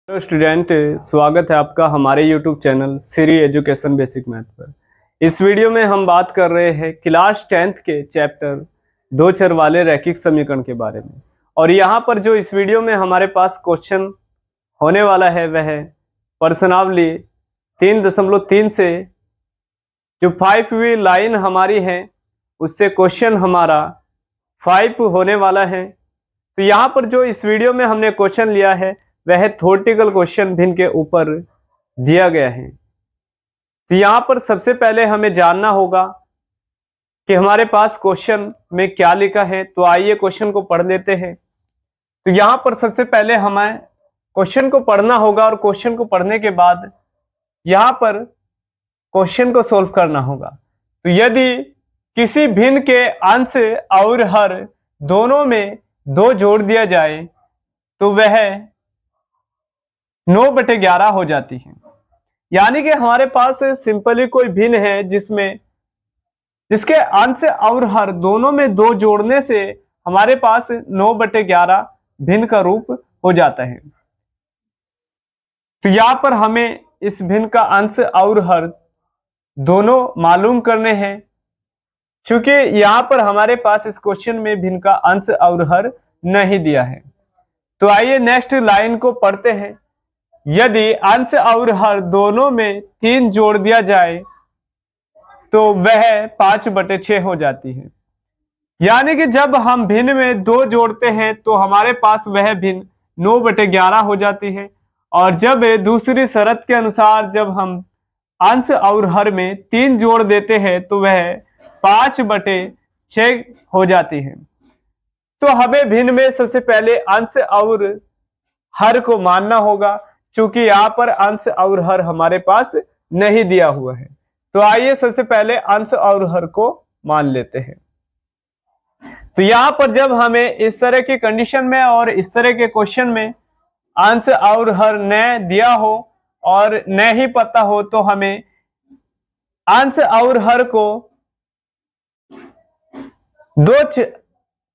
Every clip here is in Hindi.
हेलो स्टूडेंट, स्वागत है आपका हमारे YouTube channel Shri education basic math पर। इस वीडियो में हम बात कर रहे हैं क्लास 10th के चैप्टर दो चर वाले रैखिक समीकरण के बारे में। और यहाँ पर जो इस वीडियो में हमारे पास क्वेश्चन होने वाला है वह है प्रश्नावली 3.3 से जो 5वीं लाइन हमारी है उससे क्वेश्चन हमारा 5 होने वाला है। तो यहाँ पर जो इस वीडियो में हमने क्वेश्चन लिया है वह थ्योरेटिकल क्वेश्चन भिन्न के ऊपर दिया गया है। तो यहां पर सबसे पहले हमें जानना होगा कि हमारे पास क्वेश्चन में क्या लिखा है। तो आइए क्वेश्चन को पढ़ लेते हैं। तो यहां पर सबसे पहले हमें क्वेश्चन को पढ़ना होगा और क्वेश्चन को पढ़ने के बाद यहां पर क्वेश्चन को सोल्व करना होगा। तो यदि किसी भिन्न के अंश और हर दोनों में 2 जोड़ दिया जाए तो वह 9/11 हो जाती है। यानी कि हमारे पास सिंपली कोई भिन्न है जिसके अंश और हर दोनों में 2 जोड़ने से हमारे पास 9/11 भिन्न का रूप हो जाता है। तो यहां पर हमें इस भिन्न का अंश और हर दोनों मालूम करने हैं। चूंकि यहां पर हमारे पास इस क्वेश्चन में भिन्न का अंश और हर नहीं दिया है। तो आइए नेक्स्ट लाइन को पढ़ते हैं। यदि अंश और हर दोनों में 3 जोड़ दिया जाए तो वह 5/6 हो जाती है। यानी कि जब हम भिन्न में 2 जोड़ते हैं तो हमारे पास वह भिन्न 9/11 हो जाती है। और जब दूसरी शर्त के अनुसार जब हम अंश और हर में 3 जोड़ देते हैं तो वह 5/6 हो जाती है। तो हमें भिन्न में सबसे पहले अंश और हर को मानना होगा, चूंकि यहां पर अंश और हर हमारे पास नहीं दिया हुआ है। तो आइए सबसे पहले अंश और हर को मान लेते हैं। तो यहां पर जब हमें इस तरह की कंडीशन में और इस तरह के क्वेश्चन में अंश और हर न दिया हो और न ही पता हो तो हमें अंश और हर को 2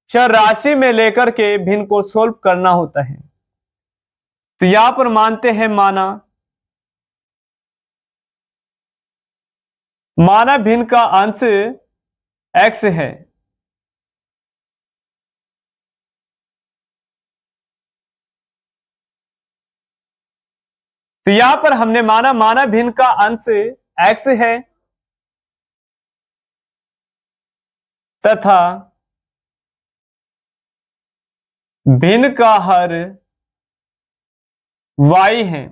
चर राशि में लेकर के भिन्न को सोल्व करना होता है। तो यहां पर मानते हैं माना भिन्न का अंश x है। तो यहां पर हमने माना भिन्न का अंश x है तथा भिन्न का हर y है।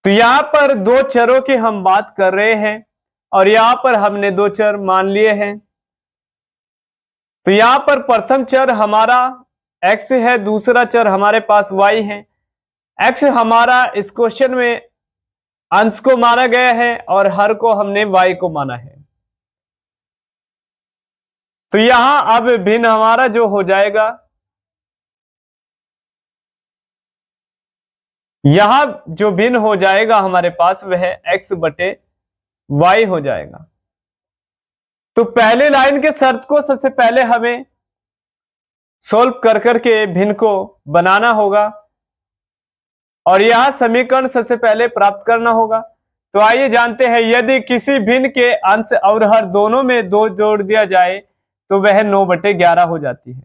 तो यहां पर 2 चरों की हम बात कर रहे हैं और यहां पर हमने 2 चर मान लिए हैं। तो यहां पर प्रथम चर हमारा x है, दूसरा चर हमारे पास y है। x हमारा इस क्वेश्चन में अंश को माना गया है और हर को हमने y को माना है। तो यहां अब भिन्न हमारा जो हो जाएगा, यहां जो भिन्न हो जाएगा हमारे पास वह x/y हो जाएगा। तो पहले लाइन के शर्त को सबसे पहले हमें सोल्व कर करके भिन्न को बनाना होगा और यह समीकरण सबसे पहले प्राप्त करना होगा। तो आइए जानते हैं, यदि किसी भिन्न के अंश और हर दोनों में 2 जोड़ दिया जाए तो वह 9/11 हो जाती है।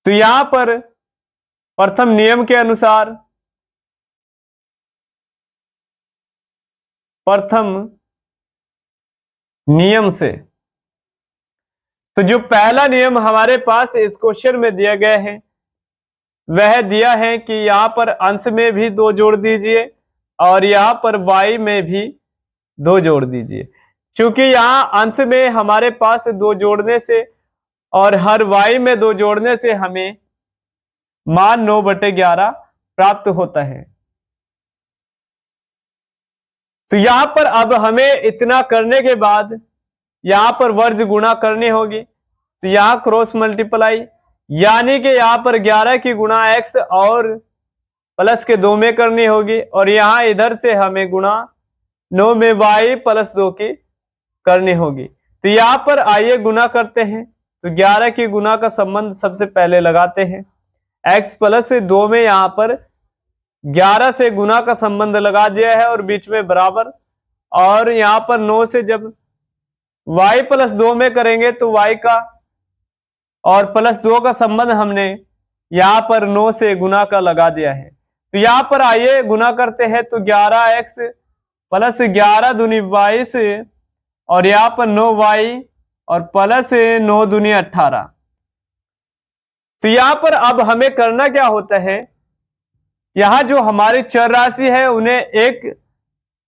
तो यहां पर प्रथम नियम के अनुसार प्रथम नियम से, तो जो पहला नियम हमारे पास इस क्वेश्चन में दिया गया है वह दिया है कि यहां पर अंश में भी 2 जोड़ दीजिए और यहां पर y में भी 2 जोड़ दीजिए। क्योंकि यहां अंश में हमारे पास 2 जोड़ने से और हर y में 2 जोड़ने से हमें मान 9/11 प्राप्त होता है। तो यहां पर अब हमें इतना करने के बाद यहां पर वर्ज गुणा करनी होगी। तो यहां क्रॉस मल्टीप्लाई, यानी कि यहां पर 11 की गुणा x और प्लस के 2 में करनी होगी और यहां इधर से हमें गुणा 9 में y + 2 की करनी होगी। तो यहां पर आइए गुणा करते हैं। तो 11 की गुणा का संबंध सबसे पहले लगाते हैं। x प्लस 2 में यहां पर 11 से गुना का संबंध लगा दिया है और बीच में बराबर, और यहां पर 9 से जब y प्लस 2 में करेंगे तो y का और प्लस 2 का संबंध हमने यहां पर 9 से गुना का लगा दिया है। तो यहां पर आइए गुना करते हैं, तो 11x प्लस 11 दूनी 22 और यहां पर 9y और प्लस 9 दूनी 18। तो यहां पर अब हमें करना क्या होता है, यहां जो हमारी चर राशि है उन्हें एक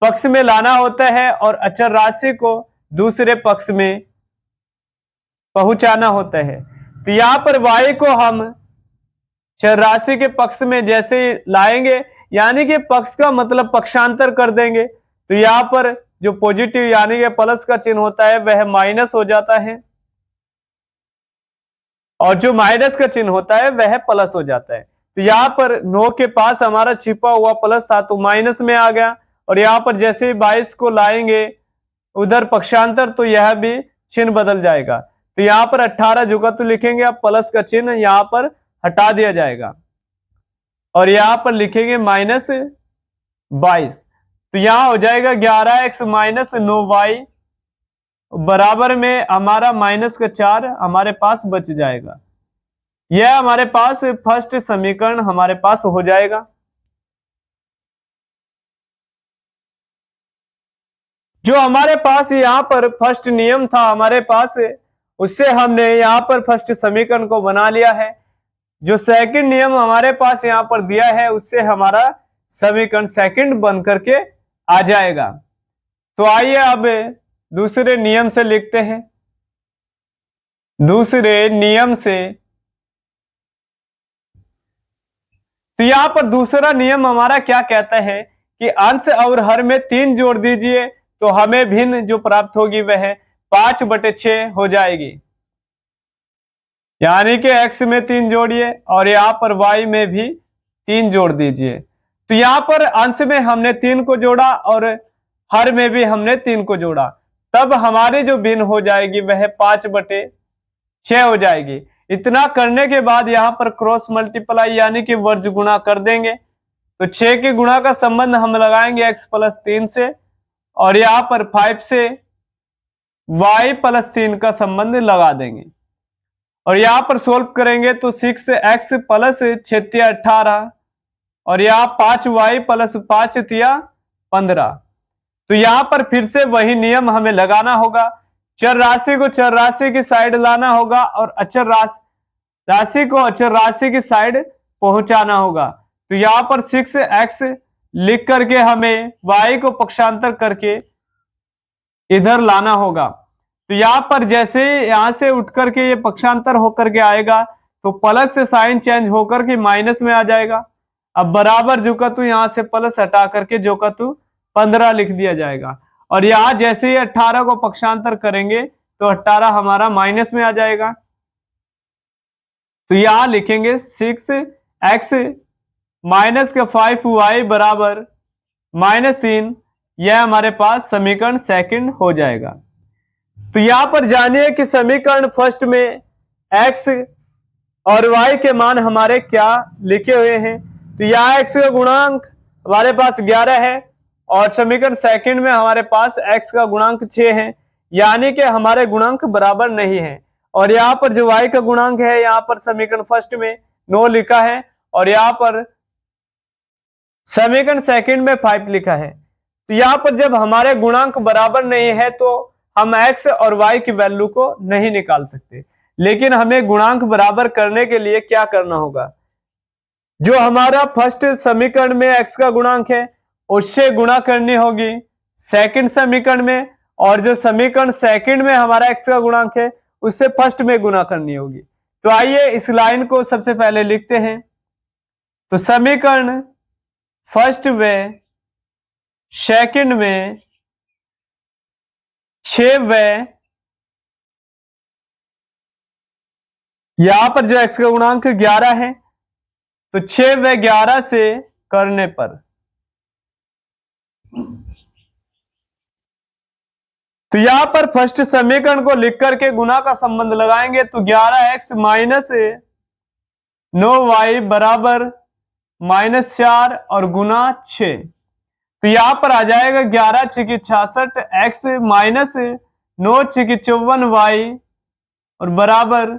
पक्ष में लाना होता है और अचर राशि को दूसरे पक्ष में पहुंचाना होता है। तो यहां पर y को हम चर राशि के पक्ष में जैसे ही लाएंगे, यानी कि पक्ष का मतलब पक्षांतर कर देंगे, तो यहां पर जो पॉजिटिव यानी कि प्लस का चिन्ह होता है वह माइनस हो जाता है, और जो माइनस का चिन्ह होता है वह प्लस हो जाता है। तो यहां पर 9 के पास हमारा छिपा हुआ प्लस था तो माइनस में आ गया, और यहां पर जैसे ही 22 को लाएंगे उधर पक्षांतर तो यह भी चिन्ह बदल जाएगा। तो यहां पर 18 जो का तो लिखेंगे, अब प्लस का चिन्ह यहां पर हटा दिया जाएगा और यहां पर लिखेंगे माइनस 22। तो यहां हो जाएगा 11x माइनस 9y बराबर में हमारा माइनस का 4 हमारे पास बच जाएगा। यह हमारे पास फर्स्ट समीकरण हमारे पास हो जाएगा। जो हमारे पास यहां पर फर्स्ट नियम था हमारे पास, उससे हमने यहां पर फर्स्ट समीकरण को बना लिया है। जो सेकंड नियम हमारे पास यहां पर दिया है उससे हमारा समीकरण सेकंड बन करके आ जाएगा। तो आइए अब दूसरे नियम से लिखते हैं। दूसरे नियम से, तो यहां पर दूसरा नियम हमारा क्या कहता है कि अंश और हर में 3 जोड़ दीजिए तो हमें भिन्न जो प्राप्त होगी वह 5/6 हो जाएगी। यानी कि x में 3 जोड़िए और यहां पर y में भी 3 जोड़ दीजिए। तो यहां पर अंश में हमने 3 को जोड़ा और हर में भी हमने 3 को जोड़ा, तब हमारी जो भिन्न हो जाएगी वह 5/6 हो जाएगी। इतना करने के बाद यहां पर क्रॉस मल्टीप्लाई यानी कि वर्ज गुणा कर देंगे। तो 6 के गुणा का संबंध हम लगाएंगे x प्लस 3 से, और यहां पर 5 से y प्लस 3 का संबंध लगा देंगे, और यहां पर सोल्व करेंगे तो 6x प्लस 6 18 और यहां 5y प्लस 5 तिया 15। तो यहां पर फिर से वही नियम हमें लगाना होगा, चर राशि को चर राशि की साइड लाना होगा और अचर राशि को अचर राशि की साइड पहुंचाना होगा। तो यहां पर 6x लिख करके हमें y को पक्षांतर करके इधर लाना होगा। तो यहां पर जैसे यहां से उठ करके ये पक्षांतर होकर के आएगा तो प्लस से साइन चेंज होकर के माइनस में आ जाएगा। अब बराबर जो का तू यहां से प्लस हटा करके जो का तू 15 लिख दिया जाएगा, और यहां जैसे ही 18 को पक्षांतर करेंगे तो 18 हमारा माइनस में आ जाएगा। तो यहां लिखेंगे 6x माइनस का 5y बराबर -3। यह हमारे पास समीकरण सेकंड हो जाएगा। तो यहां पर जानिए कि समीकरण फर्स्ट में x और y के मान हमारे क्या लिखे हुए हैं। तो यहाँ x का गुणांक हमारे पास 11 है और समीकरण सेकंड में हमारे पास x का गुणांक 6 है, यानी कि हमारे गुणांक बराबर नहीं है। और यहाँ पर जो y का गुणांक है यहाँ पर समीकरण फर्स्ट में 9 लिखा है और यहाँ पर समीकरण सेकंड में 5 लिखा है। तो यहाँ पर जब हमारे गुणांक बराबर नहीं है तो हम x और y की वैल्यू को नहीं निकाल सकते, लेकिन हमें गुणांक बराबर करने के लिए क्या करना होगा, जो हमारा फर्स्ट समीकरण में x का गुणांक है उससे गुणा करनी होगी सेकंड समीकरण में, और जो समीकरण सेकंड में हमारा x का गुणांक है उससे फर्स्ट में गुणा करनी होगी। तो आइए इस लाइन को सबसे पहले लिखते हैं। तो समीकरण फर्स्ट में सेकंड में 6 व यहां पर जो x का गुणांक 11 है तो 6 व 11 से करने पर, तो यहां पर फर्स्ट समीकरण को लिख करके गुना का संबंध लगाएंगे तो 11x माइनस 9y बराबर -4 और गुना 6। तो यहां पर आ जाएगा 11 छिकी 66 x माइनस 9 छिकी 54 y और बराबर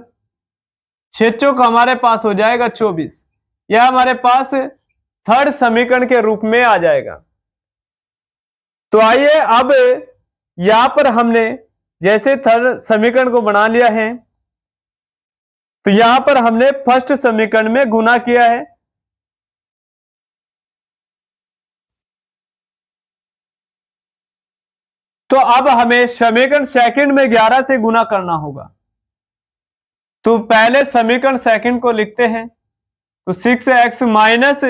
6 चौक हमारे पास हो जाएगा 24। यह हमारे पास थर्ड समीकरण के रूप में आ जाएगा। तो आइए अब यहां पर हमने जैसे थर्ड समीकरण को बना लिया है, तो यहां पर हमने फर्स्ट समीकरण में गुना किया है। तो अब हमें समीकरण सेकंड में 11 से गुना करना होगा। तो पहले समीकरण सेकंड को लिखते हैं। तो 6x माइनस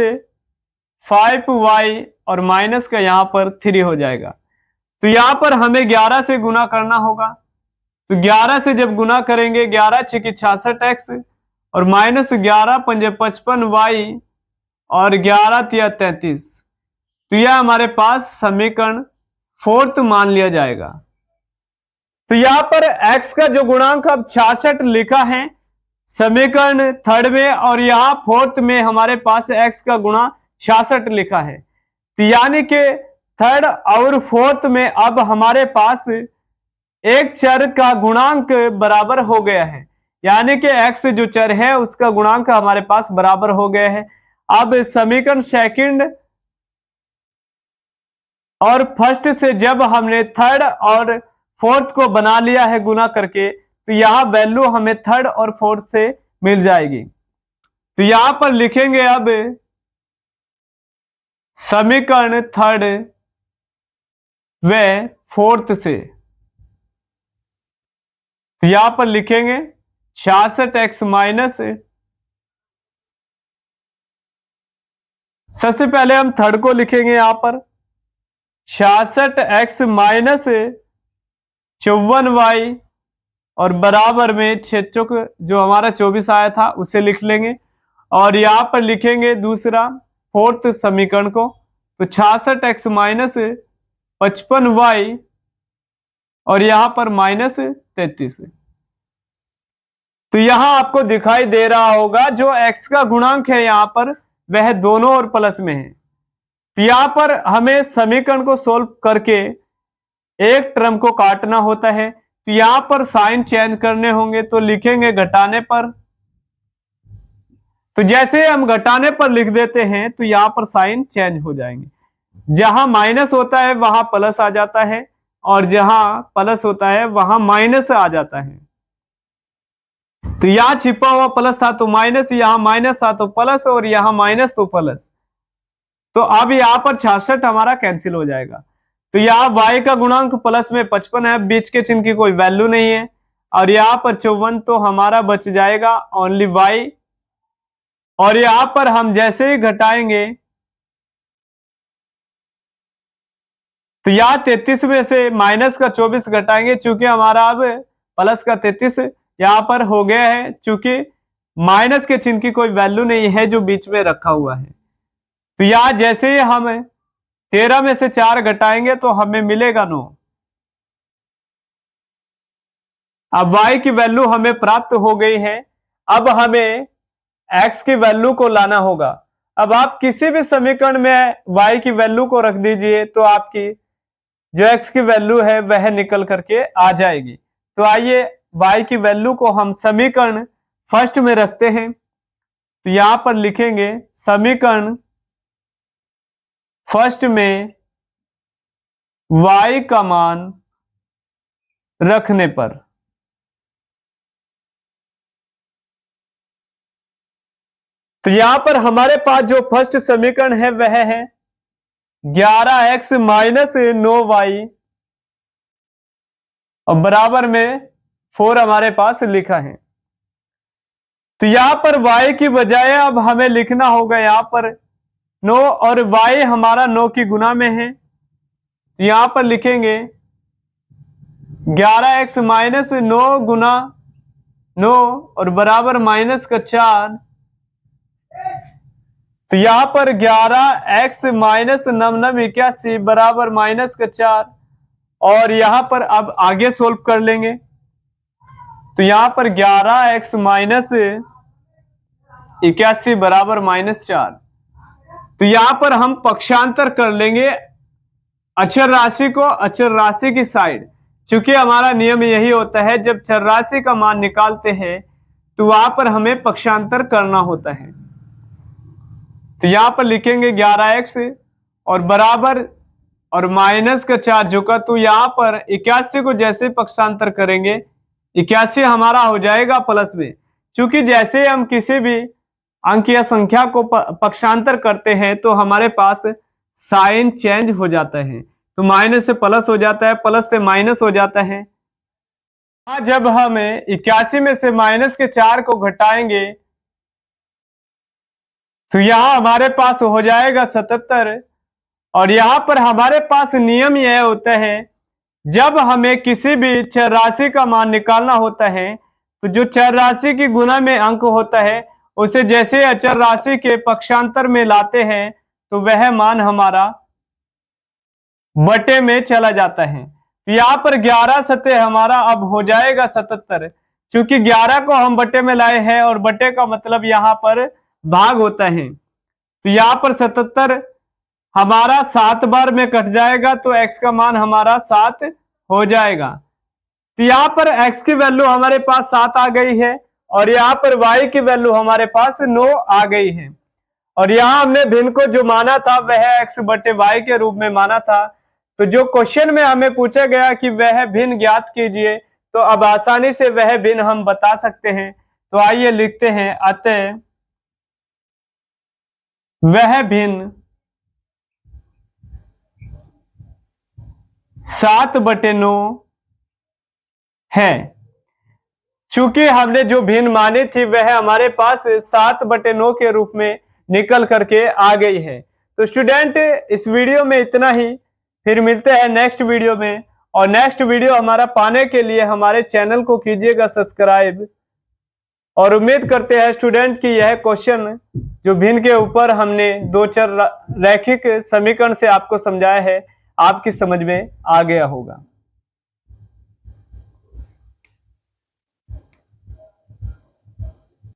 5y और माइनस का यहां पर 3 हो जाएगा। तो यहां पर हमें 11 से गुना करना होगा। तो 11 से जब गुना करेंगे 11 छिकी 66x और माइनस 11 पंजे 55y और 11 तिया 33। तो यह हमारे पास समीकरण फोर्थ मान लिया जाएगा। तो यहां पर x का जो गुणांक अब 66 लिखा है समीकरण थर्ड में, और यहां फोर्थ में हमारे पास x का गुणा 66 लिखा है। तो यानी कि थर्ड और फोर्थ में अब हमारे पास एक चर का गुणांक बराबर हो गया है, यानी कि x जो चर है उसका गुणांक हमारे पास बराबर हो गया है। अब समीकरण सेकंड और फर्स्ट से जब हमने थर्ड और फोर्थ को बना लिया है गुना करके, तो यहां वैल्यू हमें थर्ड और फोर्थ से मिल जाएगी। तो यहां पर लिखेंगे अब समीकरण थर्ड व फोर्थ से। तो यहां पर लिखेंगे 66x माइनस, सबसे पहले हम थर्ड को लिखेंगे यहां पर 66x माइनस 54y और बराबर में 6 चौक जो हमारा 24 आया था उसे लिख लेंगे। और यहां पर लिखेंगे दूसरा फोर्थ समीकरण को। तो 66x माइनस 55y और यहां पर माइनस 33। तो यहां आपको दिखाई दे रहा होगा जो x का गुणांक है यहां पर वह दोनों और प्लस में है। तो यहां पर हमें समीकरण को सोल्व करके एक टर्म को काटना होता है। तो यहां पर साइन चेंज करने होंगे, तो लिखेंगे घटाने पर। तो जैसे हम घटाने पर लिख देते हैं तो यहां पर साइन चेंज हो जाएंगे। जहां माइनस होता है वहां प्लस आ जाता है, और जहां प्लस होता है वहां माइनस आ जाता है। तो यहां छिपा हुआ प्लस था तो माइनस, यहां माइनस था तो प्लस, और यहां माइनस तो प्लस। तो अब यहां पर 66 हमारा कैंसिल हो जाएगा। तो यहां y का गुणांक प्लस में 55 है, बीच के चिन्ह की कोई वैल्यू नहीं है, और यहां पर 54, तो हमारा बच जाएगा ओनली y। और यहां पर हम जैसे ही घटाएंगे तो यहां 33 में से माइनस का 24 घटाएंगे, चूंकि हमारा अब प्लस का 33 यहां पर हो गया है, चूंकि माइनस के चिन्ह की कोई वैल्यू नहीं है जो बीच में रखा हुआ है। तो यहां जैसे ही हम 13 में से 4 घटाएंगे तो हमें मिलेगा 9। अब y की वैल्यू हमें प्राप्त हो गई है। अब हमें x की वैल्यू को लाना होगा। अब आप किसी भी समीकरण में y की वैल्यू को रख दीजिए तो आपकी जो x की वैल्यू है वह निकल करके आ जाएगी। तो आइए y की वैल्यू को हम समीकरण फर्स्ट में रखते हैं। तो यहां पर लिखेंगे समीकरण फर्स्ट में y का मान रखने पर तो यहां पर हमारे पास जो फर्स्ट समीकरण है वह है 11x माइनस 9y और बराबर में 4 हमारे पास लिखा है। तो यहां पर y की बजाय अब हमें लिखना होगा यहां पर 9, और y हमारा 9 की गुना में है। तो यहां पर लिखेंगे 11x माइनस 9 गुना 9 और बराबर माइनस का 4। तो यहां पर 11x माइनस 9 बराबर माइनस का 4, और यहां पर अब आगे सोल्व कर लेंगे। तो यहां पर 11x माइनस 81 बराबर -4। तो यहां पर हम पक्षांतर कर लेंगे अचर राशि को अचर राशि की साइड। चूंकि हमारा नियम यही होता है, जब चर राशि का मान निकालते हैं तो वहां पर हमें पक्षांतर करना होता है। तो यहां पर लिखेंगे 11x और बराबर और -4 होगा। तो यहां पर 81 को जैसे पक्षांतर करेंगे 81 हमारा हो जाएगा प्लस में। चूंकि जैसे हम किसी भी अंक या संख्या को पक्षांतर करते हैं तो हमारे पास साइन चेंज हो जाता है। तो माइनस से प्लस हो जाता है, प्लस से माइनस हो जाता है। जब हमें 81 में से -4 को घटाएंगे तो यहां हमारे पास हो जाएगा 77। और यहां पर हमारे पास नियम यह होता है, जब हमें किसी भी चर राशि का मान निकालना होता है तो जो चर राशि की गुना में अंक होता है उसे जैसे अचर राशि के पक्षांतर में लाते हैं तो वह मान हमारा बटे में चला जाता है। तो यहाँ पर 11 सतह हमारा अब हो जाएगा 77। चूंकि 11 को हम बटे में लाए हैं और बटे का मतलब यहाँ पर भाग होता है, तो यहाँ पर 77 हमारा 7 बार में कट जाएगा तो x का मान हमारा 7 हो जाएगा। तो यहाँ पर x की वैल्यू हमारे पास 7 आ गई है और यहाँ पर y की वैल्यू हमारे पास 9 आ गई है। और यहाँ हमने भिन्न को जो माना था वह x बटे y के रूप में माना था। तो जो क्वेश्चन में हमें पूछा गया कि वह भिन्न ज्ञात कीजिए, तो अब आसानी से वह भिन्न हम बता सकते हैं। तो आइए लिखते हैं, अतः वह भिन्न 7/9 है। चूंकि हमने जो भिन्न मानी थी वह हमारे पास 7/9 के रूप में निकल करके आ गई है। तो स्टूडेंट, इस वीडियो में इतना ही। फिर मिलते हैं नेक्स्ट वीडियो में। और नेक्स्ट वीडियो हमारा पाने के लिए हमारे चैनल को कीजिएगा सब्सक्राइब। और उम्मीद करते हैं स्टूडेंट कि यह क्वेश्चन जो भिन्न के ऊपर हमने दो चर रैखिक समीकरण से आपको समझाया है, आपकी समझ में आ गया होगा।